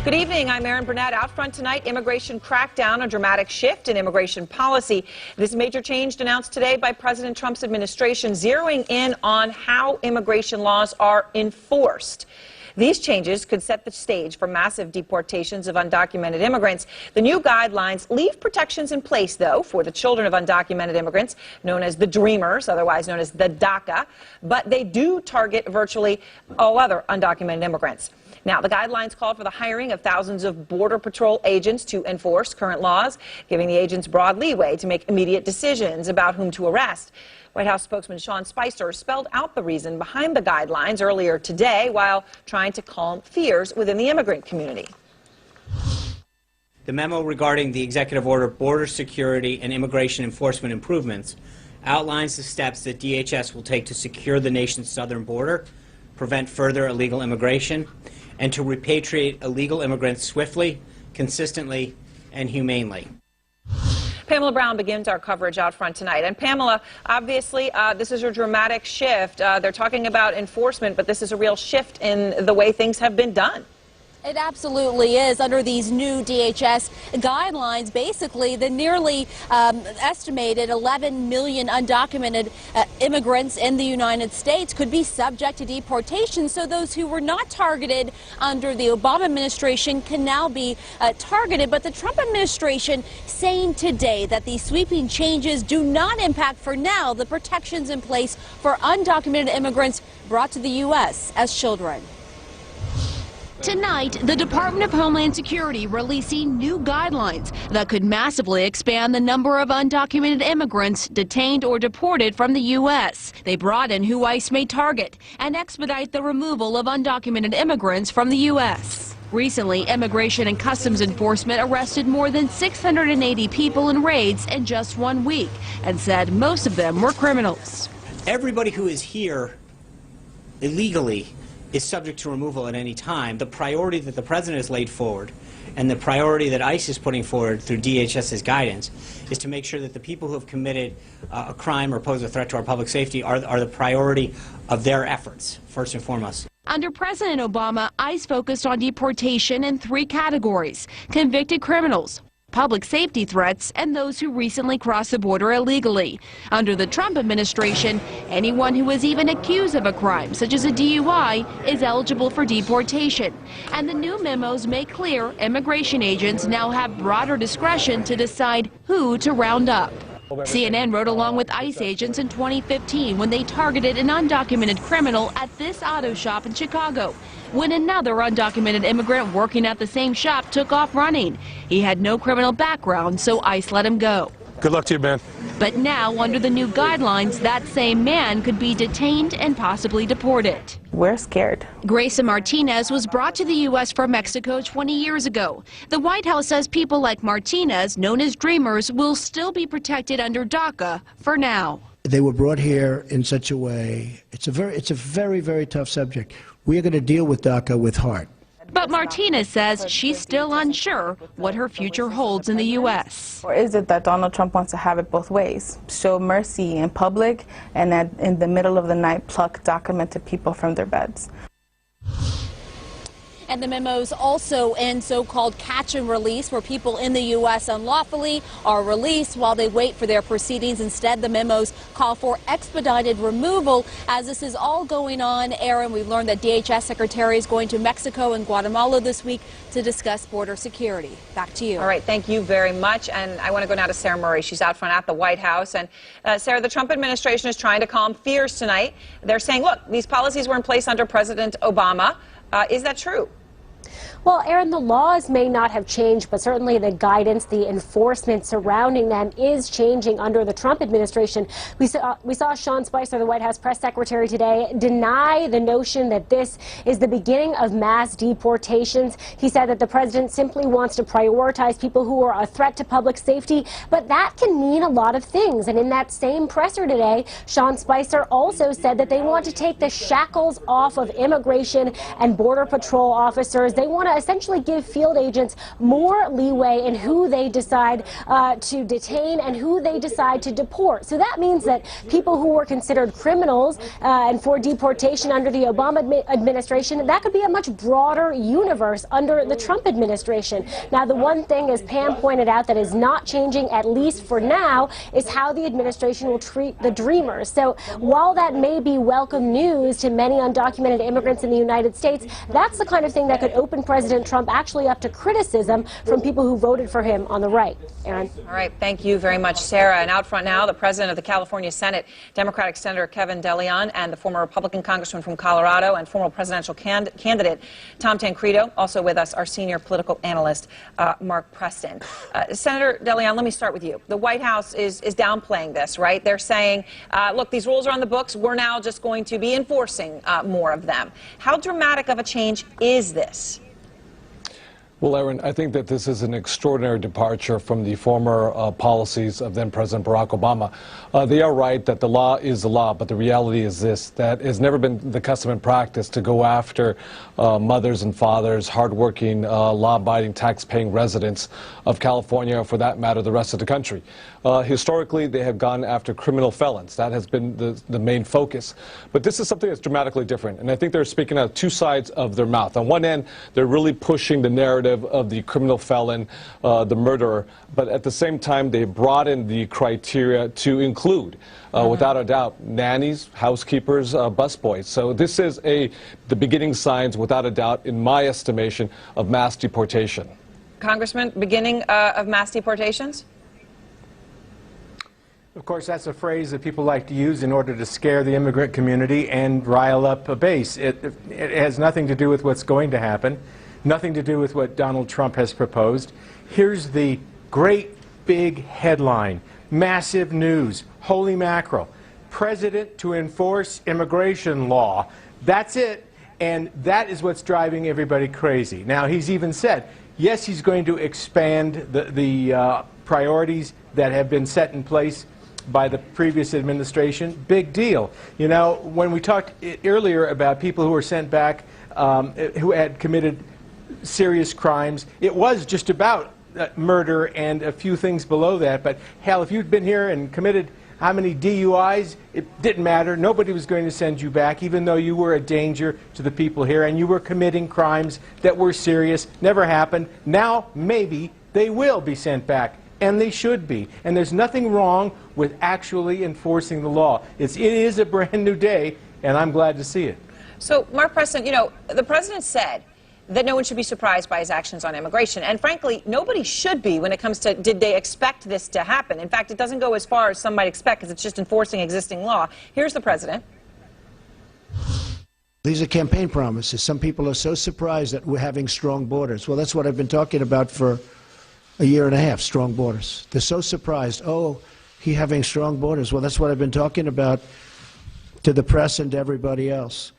Good evening. I'm Erin Burnett. Out front tonight, immigration crackdown, a dramatic shift in immigration policy. This major change announced today by President Trump's administration, zeroing in on how immigration laws are enforced. These changes could set the stage for massive deportations of undocumented immigrants. The new guidelines leave protections in place, though, for the children of undocumented immigrants, known as the Dreamers, otherwise known as the DACA, but they do target virtually all other undocumented immigrants. Now, the guidelines call for the hiring of thousands of Border Patrol agents to enforce current laws, giving the agents broad leeway to make immediate decisions about whom to arrest. White House spokesman Sean Spicer spelled out the reason behind the guidelines earlier today while trying to calm fears within the immigrant community. The memo regarding the executive order Border Security and Immigration Enforcement Improvements outlines the steps that DHS will take to secure the nation's southern border, prevent further illegal immigration, and to repatriate illegal immigrants swiftly, consistently, and humanely. Pamela Brown begins our coverage out front tonight. And Pamela, obviously, this is a dramatic shift. They're talking about enforcement, but this is a real shift in the way things have been done. It absolutely is. Under these new DHS guidelines, basically, the nearly estimated 11 million undocumented immigrants in the United States could be subject to deportation. So those who were not targeted under the Obama administration can now be targeted. But the Trump administration saying today that these sweeping changes do not impact, for now, the protections in place for undocumented immigrants brought to the U.S. as children. Tonight, the Department of Homeland Security releasing new guidelines that could massively expand the number of undocumented immigrants detained or deported from the U.S. They broaden who ICE may target and expedite the removal of undocumented immigrants from the U.S. Recently, Immigration and Customs Enforcement arrested more than 680 people in raids in just 1 week and said most of them were criminals. Everybody who is here illegally is subject to removal at any time. The priority that the president has laid forward and the priority that ICE is putting forward through DHS's guidance is to make sure that the people who have committed a crime or pose a threat to our public safety are the priority of their efforts, first and foremost. Under President Obama, ICE focused on deportation in 3 categories: convicted criminals, public safety threats, and those who recently crossed the border illegally. Under the Trump administration, anyone who is even accused of a crime, such as a DUI, is eligible for deportation. And the new memos make clear immigration agents now have broader discretion to decide who to round up. CNN rode along with ICE agents in 2015 when they targeted an undocumented criminal at this auto shop in Chicago, when another undocumented immigrant working at the same shop took off running. He had no criminal background, so ICE let him go. Good luck to you, man. But now, under the new guidelines, that same man could be detained and possibly deported. We're scared. Grayson Martinez was brought to the U.S. from Mexico 20 years ago. The White House says people like Martinez, known as Dreamers, will still be protected under DACA for now. They were brought here in such a way. It's a very, very tough subject. We are going to deal with DACA with heart. But Martinez says she's still unsure what her future holds in the U.S. Or is it that Donald Trump wants to have it both ways? Show mercy in public and in the middle of the night pluck documented people from their beds. And the memos also end so-called catch and release, where people in the U.S. unlawfully are released while they wait for their proceedings. Instead, the memos call for expedited removal. As this is all going on, Aaron, we've learned that DHS Secretary is going to Mexico and Guatemala this week to discuss border security. Back to you. All right, thank you very much. And I want to go now to Sarah Murray. She's out front at the White House. And Sarah, the Trump administration is trying to calm fears tonight. They're saying, look, these policies were in place under President Obama. Is that true? Well, Aaron, the laws may not have changed, but certainly the guidance, the enforcement surrounding them is changing under the Trump administration. We saw Sean Spicer, the White House press secretary, today deny the notion that this is the beginning of mass deportations. He said that the president simply wants to prioritize people who are a threat to public safety, but that can mean a lot of things. And in that same presser today, Sean Spicer also said that they want to take the shackles off of immigration and Border Patrol officers. they want to essentially give field agents more leeway in who they decide to detain and who they decide to deport. So that means that people who were considered criminals and for deportation under the Obama administration, that could be a much broader universe under the Trump administration. Now, the one thing, as Pam pointed out, that is not changing, at least for now, is how the administration will treat the Dreamers. So while that may be welcome news to many undocumented immigrants in the United States, that's the kind of thing that could open President Trump actually up to criticism from people who voted for him on the right. Aaron. All right. Thank you very much, Sarah. And out front now, the president of the California Senate, Democratic Senator Kevin DeLeon, and the former Republican congressman from Colorado and former presidential candidate Tom Tancredo. Also with us, our senior political analyst, Mark Preston. Senator DeLeon, let me start with you. The White House is downplaying this, right? They're saying, look, these rules are on the books. We're now just going to be enforcing more of them. How dramatic of a change is this? Well, Aaron, I think that this is an extraordinary departure from the former policies of then-President Barack Obama. They are right that the law is the law, but the reality is this, that has never been the custom and practice to go after mothers and fathers, hardworking, law-abiding, tax-paying residents of California, or for that matter, the rest of the country. Historically, they have gone after criminal felons. That has been the main focus. But this is something that's dramatically different, and I think they're speaking out of two sides of their mouth. On one end, they're really pushing the narrative of the criminal felon, the murderer, but at the same time, they broaden the criteria to include, without a doubt, nannies, housekeepers, busboys. So this is the beginning signs, without a doubt, in my estimation, of mass deportation. Congressman, beginning of mass deportations? Of course, that's a phrase that people like to use in order to scare the immigrant community and rile up a base. It has nothing to do with what's going to happen, nothing to do with what Donald Trump has proposed. Here's the great big headline, massive news, holy mackerel. President to enforce immigration law. That's it, and that is what's driving everybody crazy. Now, he's even said, yes, he's going to expand the priorities that have been set in place by the previous administration. Big deal. You know, when we talked earlier about people who were sent back who had committed serious crimes, it was just about murder and a few things below that. But hell, if you'd been here and committed how many DUIs, it didn't matter. Nobody was going to send you back, even though you were a danger to the people here and you were committing crimes that were serious. Never happened. Now, maybe they will be sent back. And they should be. And there's nothing wrong with actually enforcing the law. It is a brand new day, and I'm glad to see it. So, Mark Preston, you know, the president said that no one should be surprised by his actions on immigration. And frankly, nobody should be when it comes to did they expect this to happen. In fact, it doesn't go as far as some might expect because it's just enforcing existing law. Here's the president. These are campaign promises. Some people are so surprised that we're having strong borders. Well, that's what I've been talking about for a year and a half, strong borders. They're so surprised. Oh, he having strong borders. Well, that's what I've been talking about to the press and to everybody else.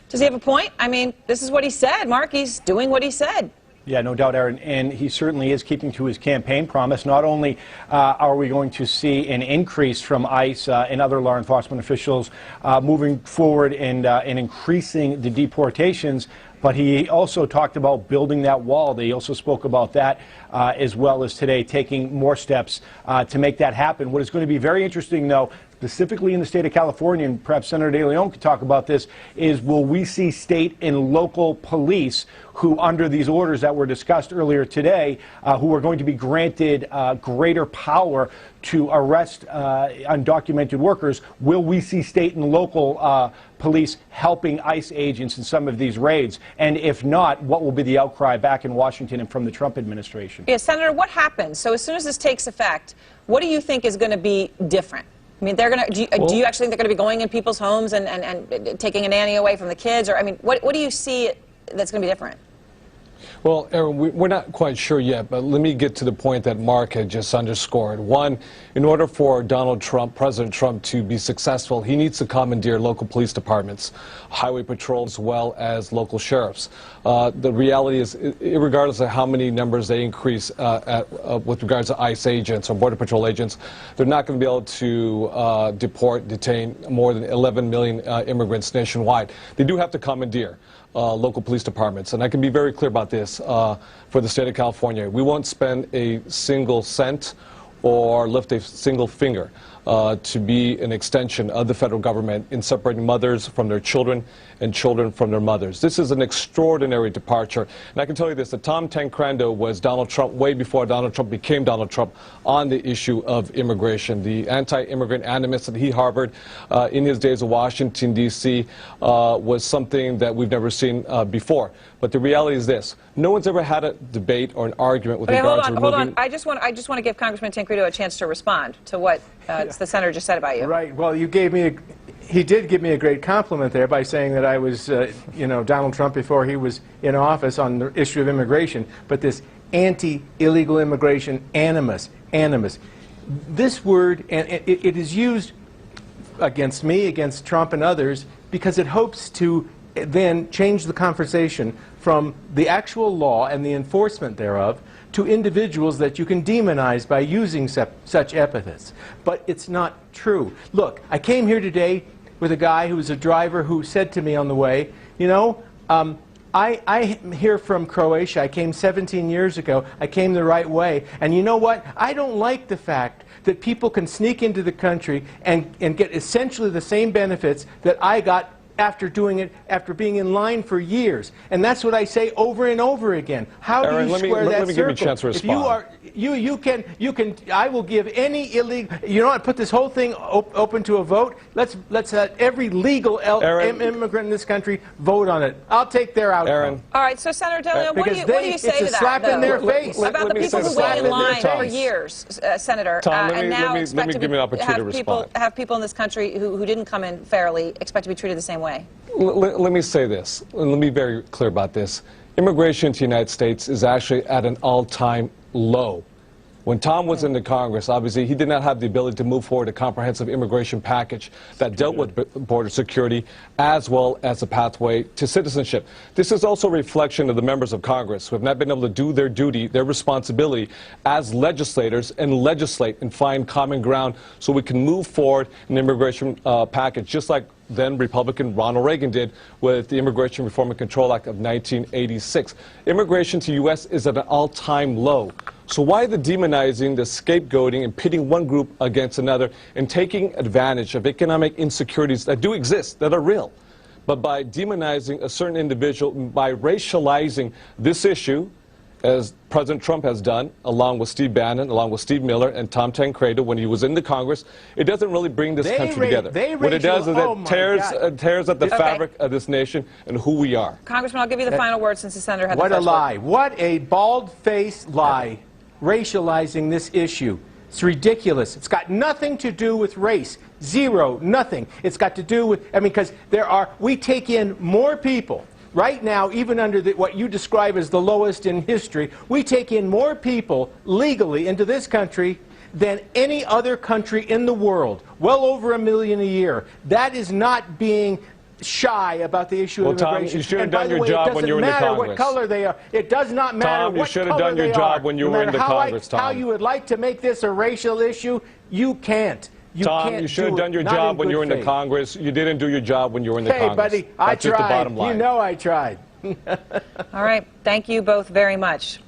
Does he have a point? I mean, this is what he said, Mark. He's doing what he said. Yeah, no doubt, Aaron, and he certainly is keeping to his campaign promise. Not only are we going to see an increase from ICE and other law enforcement officials moving forward and increasing the deportations, but he also talked about building that wall. They also spoke about that as well as today taking more steps to make that happen. What is going to be very interesting, though, specifically in the state of California, and perhaps Senator De Leon could talk about this, is will we see state and local police who, under these orders that were discussed earlier today, who are going to be granted greater power to arrest undocumented workers, will we see state and local police helping ICE agents in some of these raids? And if not, what will be the outcry back in Washington and from the Trump administration? Yeah, Senator, what happens? So as soon as this takes effect, what do you think is going to be different? I mean, they're going to. Do you actually think they're going to be going in people's homes and taking a nanny away from the kids? Or I mean, what do you see that's going to be different? Well, Aaron, we're not quite sure yet, but let me get to the point that Mark had just underscored. One, in order for Donald Trump, President Trump, to be successful, he needs to commandeer local police departments, highway patrols, as well as local sheriffs. The reality is, regardless of how many numbers they increase with regards to ICE agents or Border Patrol agents, they're not going to be able to detain more than 11 million immigrants nationwide. They do have to commandeer. local police departments. And I can be very clear about this for the state of California. We won't spend a single cent or lift a single finger to be an extension of the federal government in separating mothers from their children and children from their mothers. This is an extraordinary departure. And I can tell you this, that Tom Tancrendo was Donald Trump way before Donald Trump became Donald Trump on the issue of immigration. The anti-immigrant animus that he harbored in his days of Washington, D.C. Was something that we've never seen before. But the reality is this. No one's ever had a debate or an argument with regard to removing... Hold on. I just want to give Congressman Tancredo a chance to respond to what the senator just said about you. Right. Well, he did give me a great compliment there by saying that I was, Donald Trump before he was in office on the issue of immigration. But this anti-illegal immigration animus, this word, and it is used against me, against Trump and others, because it hopes to then change the conversation from the actual law and the enforcement thereof to individuals that you can demonize by using such epithets. But it's not true. Look, I came here today with a guy who was a driver who said to me on the way, I'm here from Croatia. I came 17 years ago. I came the right way. And you know what? I don't like the fact that people can sneak into the country and get essentially the same benefits that I got after doing it, after being in line for years. And that's what I say over and over again. How do you square that circle? Let me give you a chance to respond. You can, I will give any illegal, you know what, put this whole thing open to a vote. Let's let every legal immigrant in this country vote on it. I'll take their outcome. All right, so Senator De Leon, what do you say to that? It's a slap in their face. About the people who wait in line for years, Senator, and now expect to have people in this country who didn't come in fairly expect to be treated the same way. Let me say this, and let me be very clear about this. Immigration to the United States is actually at an all-time low. When Tom was in the Congress, obviously, he did not have the ability to move forward a comprehensive immigration package that dealt with border security as well as a pathway to citizenship. This is also a reflection of the members of Congress who have not been able to do their duty, their responsibility as legislators and legislate and find common ground so we can move forward an immigration package, just like then Republican Ronald Reagan did with the Immigration Reform and Control Act of 1986. Immigration to the U.S. is at an all-time low. So why the demonizing, the scapegoating, and pitting one group against another and taking advantage of economic insecurities that do exist, that are real? But by demonizing a certain individual, by racializing this issue, as President Trump has done, along with Steve Bannon, along with Steve Miller and Tom Tancredi when he was in the Congress, it doesn't really bring this country together. What it does is it tears at the fabric of this nation and who we are. Congressman, I'll give you the final word since the senator had the first word. What a lie. What a bald-faced lie, racializing this issue. It's ridiculous. It's got nothing to do with race. Zero, nothing. It's got to do with, because we take in more people. Right now, even under what you describe as the lowest in history, we take in more people legally into this country than any other country in the world. Well over 1 million a year. That is not being shy about the issue of immigration. Tom, you should have done your job when you were in the Congress. It doesn't matter what color they are. It does not matter what color they are. Tom, you should have done your job when you were in the Congress, Tom. How you would like to make this a racial issue, you can't. Tom, you should have done your job when you were in the Congress. You didn't do your job when you were in the Congress. Hey, buddy, I tried. That's just the bottom line. You know I tried. All right. Thank you both very much.